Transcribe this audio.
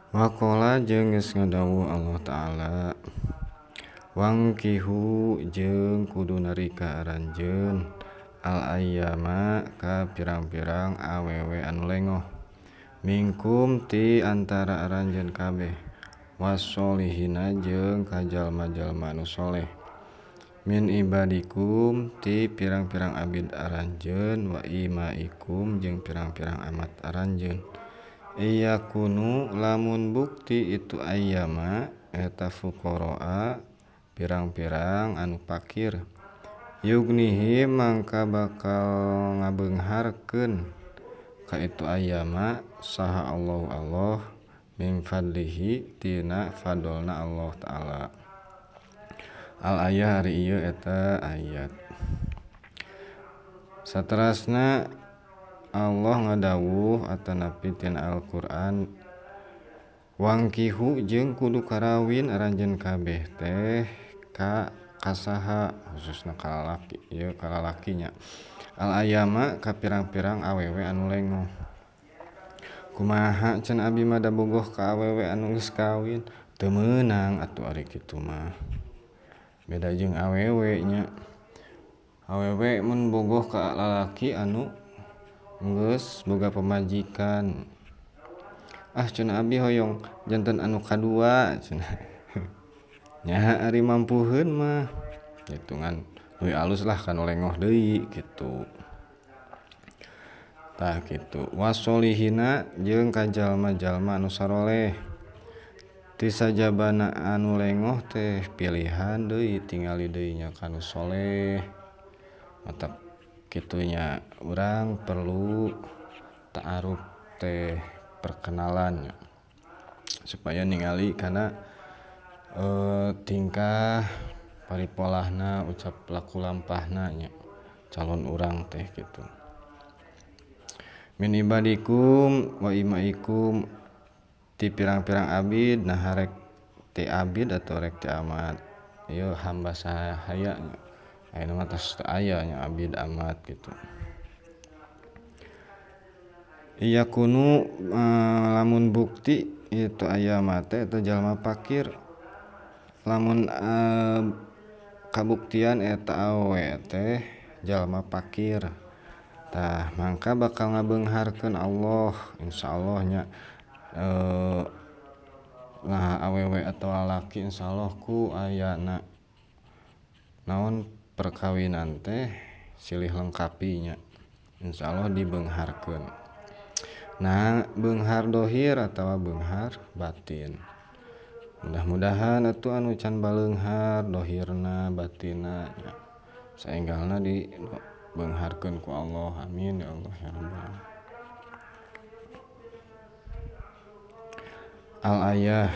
Waqala jeung geus ngadawuh Allah Ta'ala wangkihu jeung kudu narika aranjeun al-ayyama ka pirang-pirang awewe anu lengoh mingkum ti antara aranjeun kabeh wassolihina jeung ka jalma-jalma anu soleh min ibadikum ti pirang-pirang abid aranjeun wa imaikum jeung pirang-pirang amat aranjeun iyakunu lamun bukti itu ayyama eta fuqaraa pirang-pirang anu pakir yugnihim mangka bakal ngabeungharkeun ka itu ayyama saha Allah min fadlihi tina fadlna Allah Ta'ala. Al-ayah hari ieu eta ayat. Saterasna Allah ngadawuh atanapi tina Al-Qur'an wangkihu jeung kudu karawin aranjeun kabeh teh ka kasaha khususna ka lalaki ieu ka lalakinya al-ayyama ka pirang-pirang awewe anu lengoh. Kumaha can abi mah da bogoh ka awewe anu geus kawin teu meunang atuh ari kitu mah. Beda jeung awewe nya. Awewe mun bogoh ka lalaki anu geus boga pamajikan. Cenah abi hoyong janten anu kadua cenah. Nyaha ari mampuheun mah. Kitu ngan leuwih alus lah kanu lengoh deui kitu. Tah kitu. Wassolihina jeung ka jalma-jalma anu saroleh. Ti sajabana anu lengoh teh pilihan deui tingali deui nya kanu soleh. Matak kitunya urang perlu ta'aruf teh perkenalan supaya ningali kana tingkah paripolahna ucap laku lampahna nya calon urang teh kitu. Min ibadikum wa imaikum ti pirang-pirang abid nah rek ti abid atau rek ti amat ieu hamba sahaya nya ayeuna mah tos teu aya nya abid amat gitu. Iyakunu lamun bukti itu ayyama teh eta jalma pakir lamun kabuktian eta awewe teh jalma pakir tah mangka bakal ngabeungharkeun Allah insyaallah nya nah awewe atau lalaki insyaallah ku ayana naon perkawinan teh silih lengkapinya insyaallah dibeungharkeun. Nah beunghar dohir atawa beunghar batin. Mudah-mudahan atuh anu can baleunghar dohirna batinna nya saenggalna dibeungharkeun ku Allah. Amin ya Allah ya rabbal alamin. Al-ayah